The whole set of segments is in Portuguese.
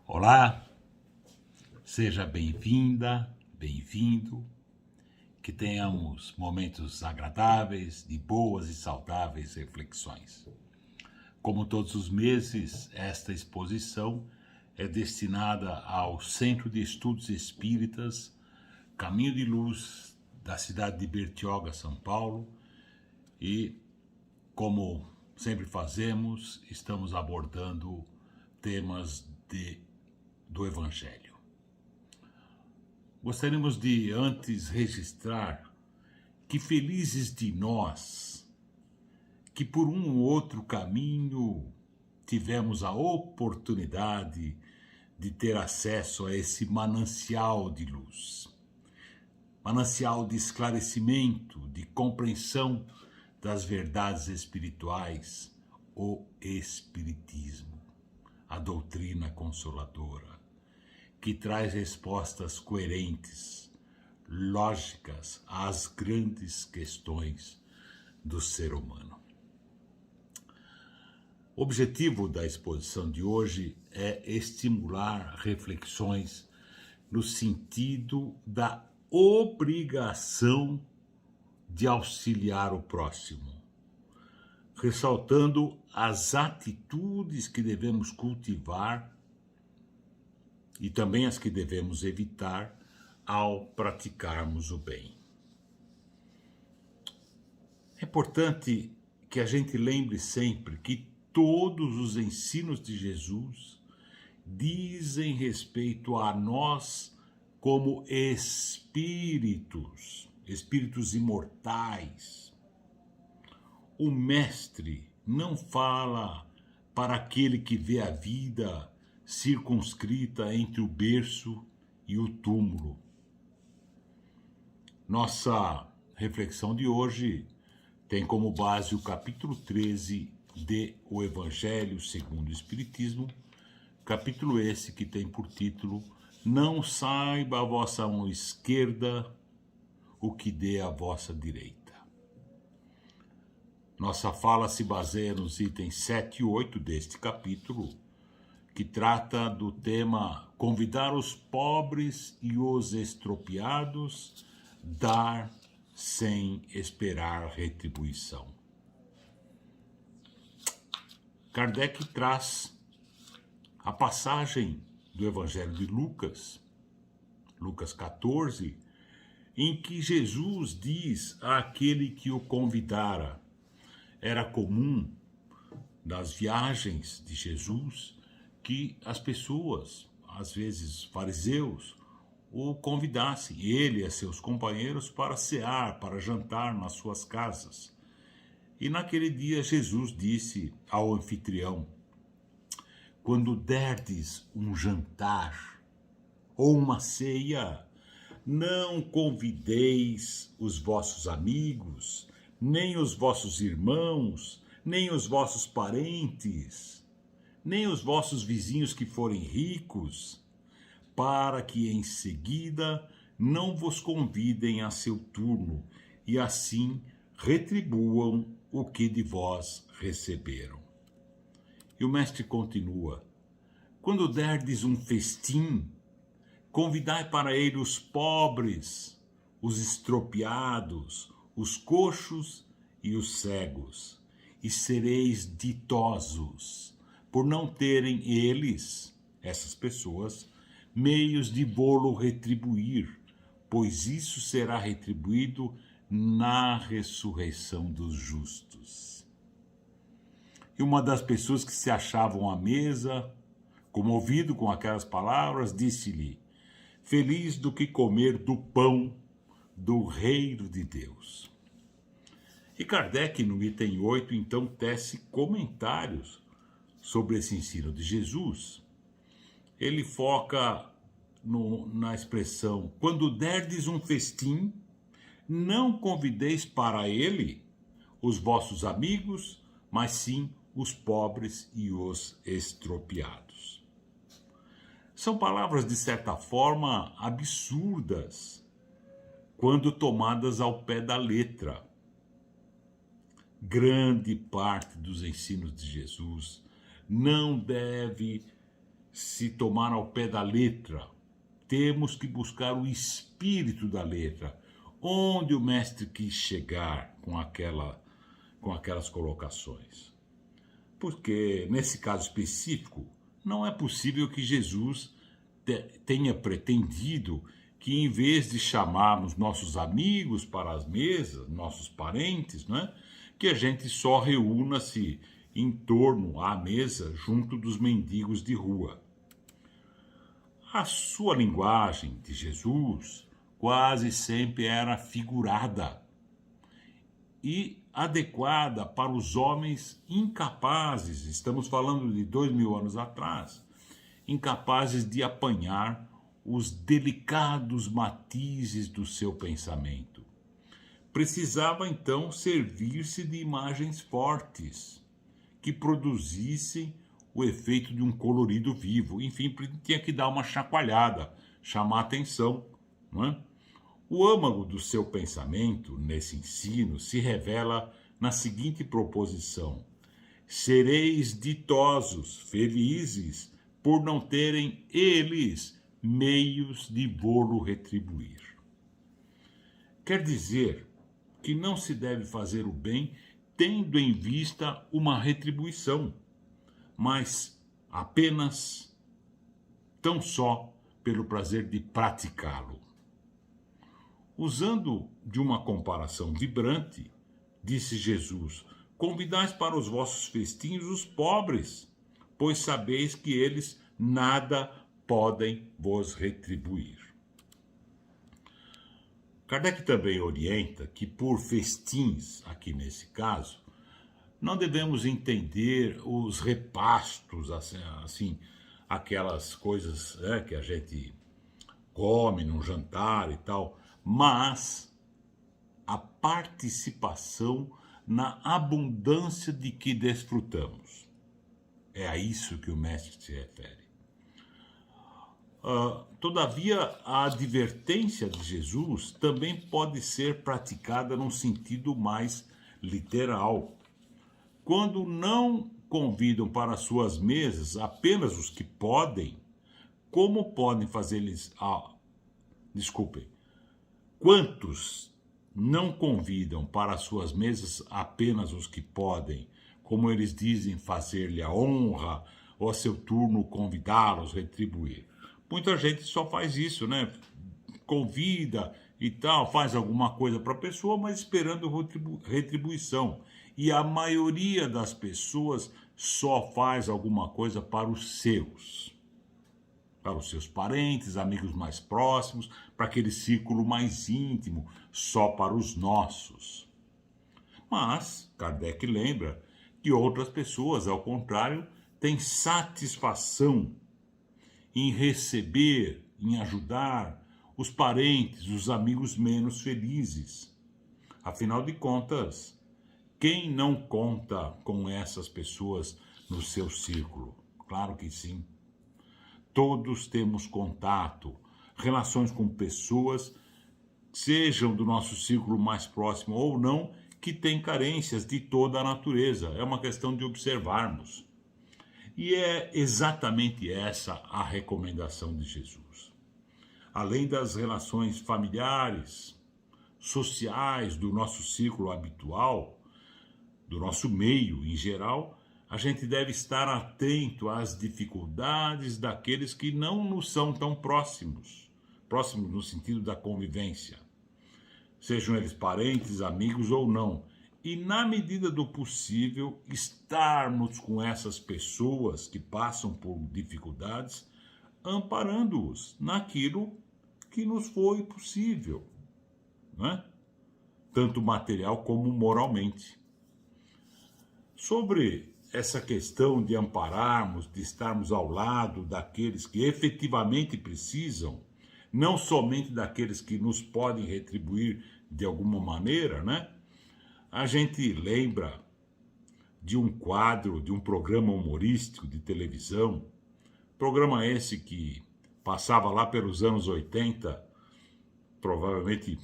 Olá, seja bem-vinda, bem-vindo, que tenhamos momentos agradáveis, de boas e saudáveis reflexões. Como todos os meses, esta exposição é destinada ao Centro de Estudos Espíritas Caminho de Luz da cidade de Bertioga, São Paulo, e, como sempre fazemos, estamos abordando temas do Evangelho. Gostaríamos de antes registrar que felizes de nós que por um ou outro caminho tivemos a oportunidade de ter acesso a esse manancial de luz, manancial de esclarecimento, de compreensão das verdades espirituais, o Espiritismo, a doutrina consoladora, que traz respostas coerentes, lógicas às grandes questões do ser humano. O objetivo da exposição de hoje é estimular reflexões no sentido da obrigação de auxiliar o próximo, ressaltando as atitudes que devemos cultivar e também as que devemos evitar ao praticarmos o bem. É importante que a gente lembre sempre que todos os ensinos de Jesus dizem respeito a nós como espíritos imortais. O Mestre não fala para aquele que vê a vida circunscrita entre o berço e o túmulo. Nossa reflexão de hoje tem como base o capítulo 13 de O Evangelho segundo o Espiritismo, capítulo esse que tem por título Não saiba a vossa mão esquerda o que dê a vossa direita. Nossa fala se baseia nos itens 7 e 8 deste capítulo, que trata do tema convidar os pobres e os estropiados, dar sem esperar retribuição. Kardec traz a passagem do Evangelho de Lucas 14, em que Jesus diz àquele que o convidara. Era comum das viagens de Jesus que as pessoas, às vezes fariseus, o convidassem, ele e seus companheiros, para cear, para jantar nas suas casas. E naquele dia Jesus disse ao anfitrião: quando derdes um jantar ou uma ceia, não convideis os vossos amigos, nem os vossos irmãos, nem os vossos parentes, nem os vossos vizinhos que forem ricos, para que em seguida não vos convidem a seu turno, e assim retribuam o que de vós receberam. E o mestre continua: quando derdes um festim, convidai para ele os pobres, os estropiados, os coxos e os cegos, e sereis ditosos, por não terem eles, essas pessoas, meios de vô-lo retribuir, pois isso será retribuído na ressurreição dos justos. E uma das pessoas que se achavam à mesa, comovido com aquelas palavras, disse-lhe: feliz do que comer do pão do reino de Deus. E Kardec, no item 8, então, tece comentários sobre esse ensino de Jesus. Ele foca na expressão: quando derdes um festim, não convideis para ele os vossos amigos, mas sim os pobres e os estropiados. São palavras, de certa forma, absurdas, quando tomadas ao pé da letra. Grande parte dos ensinos de Jesus não deve se tomar ao pé da letra. Temos que buscar o espírito da letra. Onde o mestre quis chegar com aquelas colocações. Porque, nesse caso específico, não é possível que Jesus tenha pretendido que, em vez de chamarmos nossos amigos para as mesas, nossos parentes, né, que a gente só reúna-se em torno à mesa junto dos mendigos de rua. A sua linguagem de Jesus quase sempre era figurada e adequada para os homens incapazes, estamos falando de 2000 anos atrás, incapazes de apanhar os delicados matizes do seu pensamento. Precisava então servir-se de imagens fortes, que produzissem o efeito de um colorido vivo. Enfim, tinha que dar uma chacoalhada, chamar atenção, não é? O âmago do seu pensamento, nesse ensino, se revela na seguinte proposição: sereis ditosos, felizes, por não terem eles meios de vô-lo retribuir. Quer dizer que não se deve fazer o bem tendo em vista uma retribuição, mas apenas, tão só, pelo prazer de praticá-lo. Usando de uma comparação vibrante, disse Jesus: convidais para os vossos festinhos os pobres, pois sabeis que eles nada podem vos retribuir. Kardec também orienta que por festins, aqui nesse caso, não devemos entender os repastos, assim aquelas coisas que a gente come num jantar e tal, mas a participação na abundância de que desfrutamos. É a isso que o mestre se refere. Todavia, a advertência de Jesus também pode ser praticada num sentido mais literal. Quando não convidam para suas mesas apenas os que podem, como podem fazer-lhes... Quantos não convidam para suas mesas apenas os que podem, como eles dizem, fazer-lhe a honra, ou a seu turno convidá-los, retribuir? Muita gente só faz isso, né? Convida e tal, faz alguma coisa para a pessoa, mas esperando retribuição. E a maioria das pessoas só faz alguma coisa para os seus parentes, amigos mais próximos, para aquele círculo mais íntimo, só para os nossos. Mas Kardec lembra que outras pessoas, ao contrário, têm satisfação em receber, em ajudar os parentes, os amigos menos felizes. Afinal de contas, quem não conta com essas pessoas no seu círculo? Claro que sim. Todos temos contato, relações com pessoas, sejam do nosso círculo mais próximo ou não, que têm carências de toda a natureza. É uma questão de observarmos. E é exatamente essa a recomendação de Jesus. Além das relações familiares, sociais, do nosso círculo habitual, do nosso meio em geral, a gente deve estar atento às dificuldades daqueles que não nos são tão próximos no sentido da convivência, sejam eles parentes, amigos ou não. E, na medida do possível, estarmos com essas pessoas que passam por dificuldades, amparando-os naquilo que nos foi possível, né? Tanto material como moralmente. Sobre essa questão de ampararmos, de estarmos ao lado daqueles que efetivamente precisam, não somente daqueles que nos podem retribuir de alguma maneira, né? A gente lembra de um quadro, de um programa humorístico de televisão, programa esse que passava lá pelos anos 80, provavelmente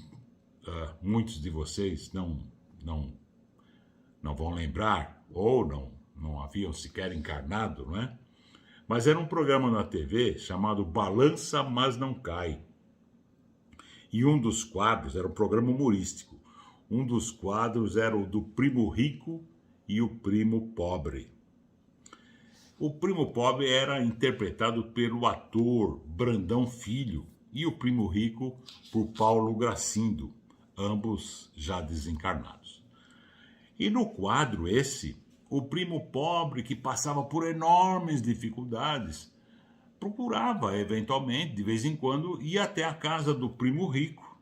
muitos de vocês não vão lembrar, ou não haviam sequer encarnado, não é? Mas era um programa na TV chamado Balança Mas Não Cai. E um dos quadros, era um programa humorístico, um dos quadros era o do primo rico e o primo pobre. O primo pobre era interpretado pelo ator Brandão Filho e o primo rico por Paulo Gracindo, ambos já desencarnados. E no quadro esse, o primo pobre, que passava por enormes dificuldades, procurava, eventualmente, de vez em quando, ir até a casa do primo rico,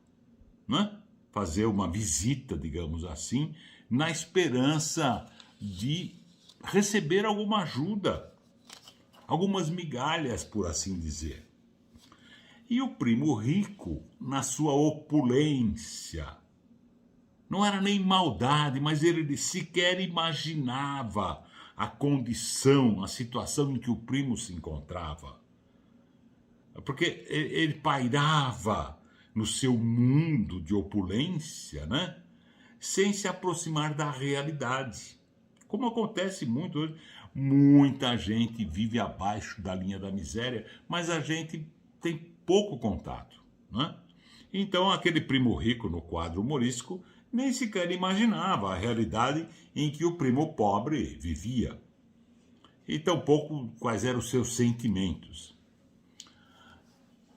né? Fazer uma visita, digamos assim, na esperança de receber alguma ajuda, algumas migalhas, por assim dizer. E o primo rico, na sua opulência, não era nem maldade, mas ele sequer imaginava a condição, a situação em que o primo se encontrava. Porque ele pairava no seu mundo de opulência, né? Sem se aproximar da realidade. Como acontece muito hoje, muita gente vive abaixo da linha da miséria, mas a gente tem pouco contato, né? Então, aquele primo rico no quadro humorístico nem sequer imaginava a realidade em que o primo pobre vivia. E tampouco quais eram os seus sentimentos.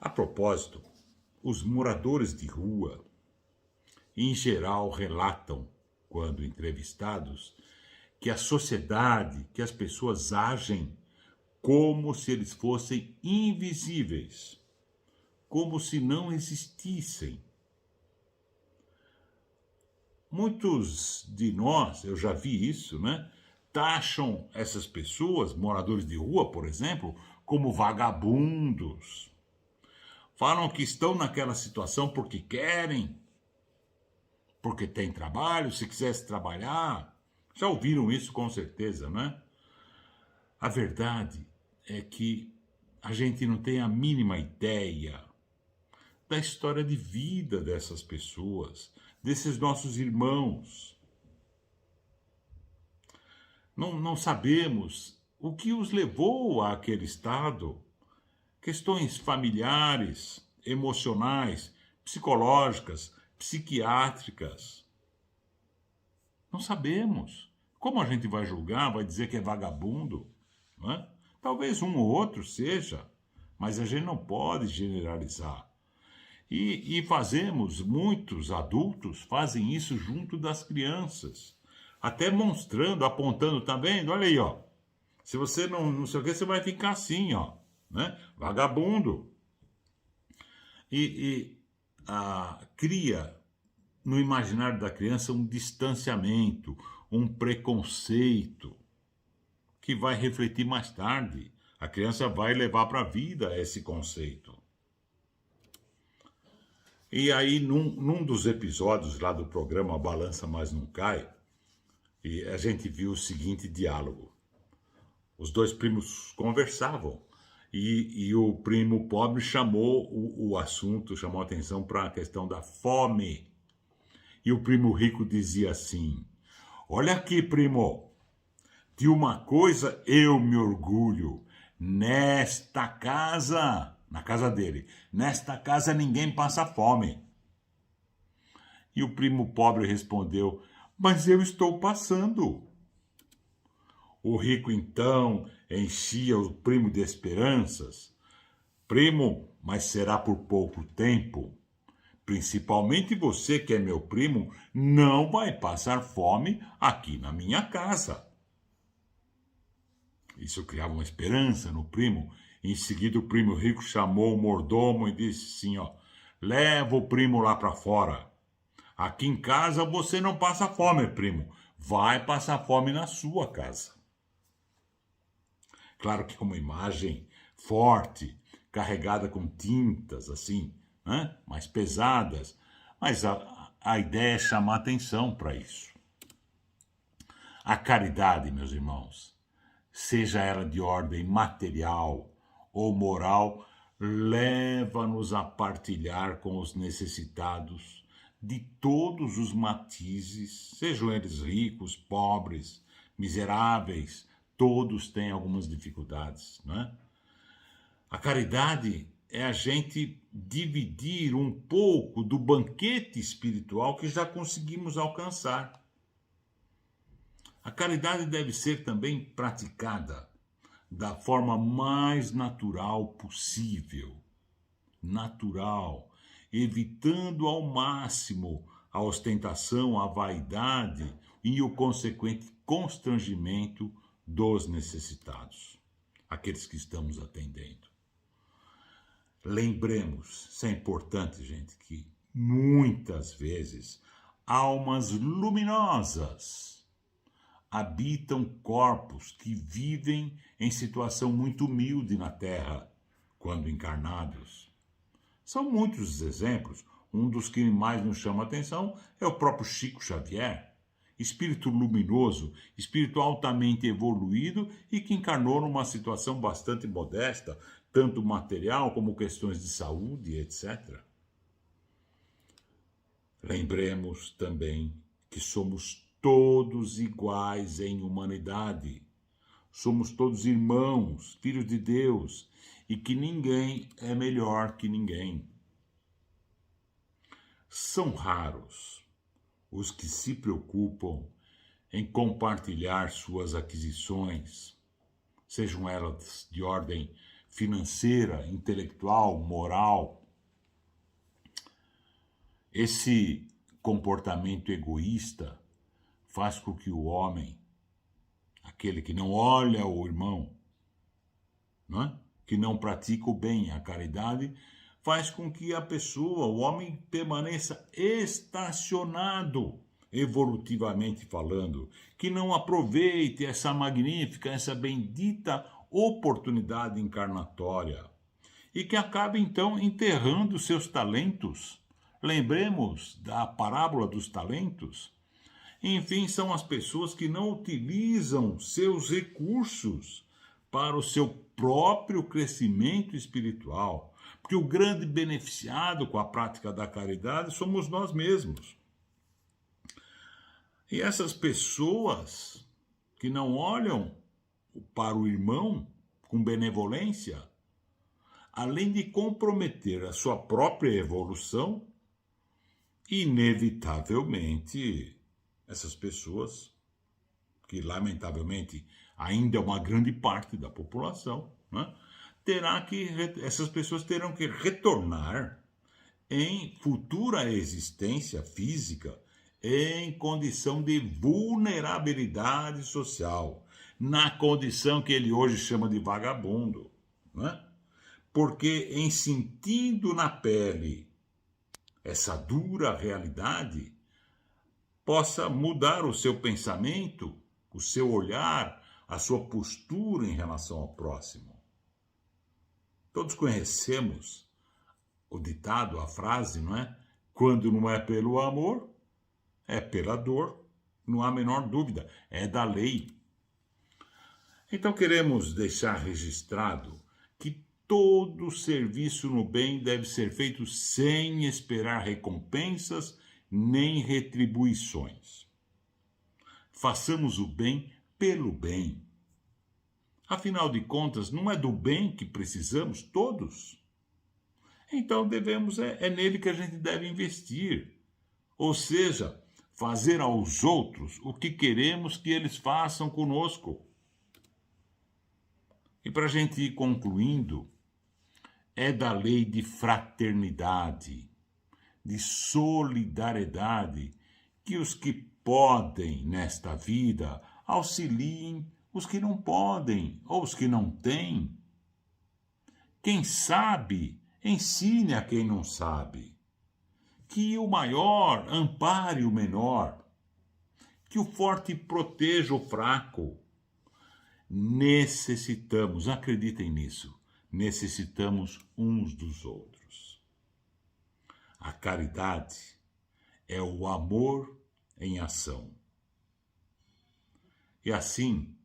A propósito, os moradores de rua, em geral, relatam, quando entrevistados, que a sociedade, que as pessoas agem como se eles fossem invisíveis, como se não existissem. Muitos de nós, eu já vi isso, né? Taxam essas pessoas, moradores de rua, por exemplo, como vagabundos. Falam que estão naquela situação porque querem, porque têm trabalho, se quisesse trabalhar. Já ouviram isso com certeza, né? A verdade é que a gente não tem a mínima ideia da história de vida dessas pessoas, desses nossos irmãos. Não sabemos o que os levou àquele estado. Questões familiares, emocionais, psicológicas, psiquiátricas. Não sabemos. Como a gente vai julgar, vai dizer que é vagabundo? Não é? Talvez um ou outro seja, mas a gente não pode generalizar. E fazemos, muitos adultos fazem isso junto das crianças, até mostrando, apontando, tá vendo? Olha aí, ó. Se você não sei o que, você vai ficar assim, ó, né? Vagabundo. E cria no imaginário da criança um distanciamento, um preconceito, que vai refletir mais tarde. A criança vai levar para a vida esse conceito. E aí, num dos episódios lá do programa Balança Mas Não Cai, e a gente viu o seguinte diálogo. Os dois primos conversavam e o primo pobre chamou o assunto, chamou a atenção para a questão da fome. E o primo rico dizia assim: olha aqui, primo, de uma coisa eu me orgulho. Nesta casa, na casa dele, nesta casa ninguém passa fome. E o primo pobre respondeu: mas eu estou passando. O rico então enchia o primo de esperanças. Primo, mas será por pouco tempo. Principalmente você, que é meu primo, não vai passar fome aqui na minha casa. Isso criava uma esperança no primo. Em seguida, o primo rico chamou o mordomo e disse assim, ó: leva o primo lá para fora. Aqui em casa você não passa fome, primo. Vai passar fome na sua casa. Claro que é uma imagem forte, carregada com tintas, assim, né? Mais pesadas. Mas a ideia é chamar atenção para isso. A caridade, meus irmãos, seja ela de ordem material ou moral, leva-nos a partilhar com os necessitados de todos os matizes, sejam eles ricos, pobres, miseráveis, todos têm algumas dificuldades, não é? A caridade é a gente dividir um pouco do banquete espiritual que já conseguimos alcançar. A caridade deve ser também praticada da forma mais natural possível. Natural, evitando ao máximo a ostentação, a vaidade e o consequente constrangimento dos necessitados, aqueles que estamos atendendo. Lembremos, isso é importante, gente, que muitas vezes almas luminosas habitam corpos que vivem em situação muito humilde na Terra, quando encarnados. São muitos os exemplos. Um dos que mais nos chama a atenção é o próprio Chico Xavier, espírito luminoso, espírito altamente evoluído e que encarnou numa situação bastante modesta, tanto material como questões de saúde, etc. Lembremos também que somos todos iguais em humanidade. Somos todos irmãos, filhos de Deus, e que ninguém é melhor que ninguém. São raros os que se preocupam em compartilhar suas aquisições, sejam elas de ordem financeira, intelectual, moral. Esse comportamento egoísta faz com que o homem, aquele que não olha o irmão, não é? Que não pratica o bem, a caridade, faz com que a pessoa, o homem, permaneça estacionado, evolutivamente falando, que não aproveite essa magnífica, essa bendita oportunidade encarnatória e que acabe então enterrando seus talentos. Lembremos da parábola dos talentos. Enfim, são as pessoas que não utilizam seus recursos para o seu próprio crescimento espiritual, porque o grande beneficiado com a prática da caridade somos nós mesmos. E essas pessoas que não olham para o irmão com benevolência, além de comprometer a sua própria evolução, inevitavelmente essas pessoas, que lamentavelmente ainda é uma grande parte da população, né, essas pessoas terão que retornar em futura existência física em condição de vulnerabilidade social, na condição que ele hoje chama de vagabundo, né? Porque em sentindo na pele essa dura realidade, possa mudar o seu pensamento, o seu olhar, a sua postura em relação ao próximo. Todos conhecemos o ditado, a frase, não é? Quando não é pelo amor, é pela dor, não há a menor dúvida, é da lei. Então queremos deixar registrado que todo serviço no bem deve ser feito sem esperar recompensas nem retribuições. Façamos o bem pelo bem. Afinal de contas, não é do bem que precisamos todos? Então é nele que a gente deve investir. Ou seja, fazer aos outros o que queremos que eles façam conosco. E para a gente ir concluindo, é da lei de fraternidade, de solidariedade, que os que podem nesta vida auxiliem os que não podem ou os que não têm. Quem sabe, ensine a quem não sabe. Que o maior ampare o menor. Que o forte proteja o fraco. Necessitamos, acreditem nisso, necessitamos uns dos outros. A caridade é o amor em ação. E assim,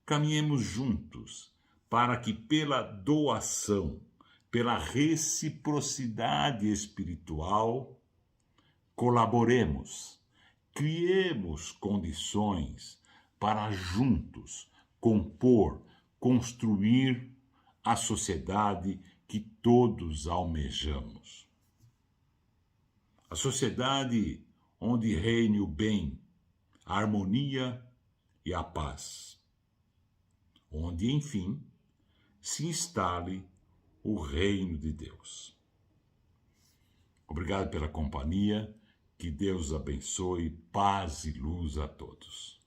caminhemos juntos para que pela doação, pela reciprocidade espiritual, colaboremos, criemos condições para juntos compor, construir a sociedade que todos almejamos. A sociedade onde reine o bem, a harmonia e a paz. Onde, enfim, se instale o reino de Deus. Obrigado pela companhia, que Deus abençoe, paz e luz a todos.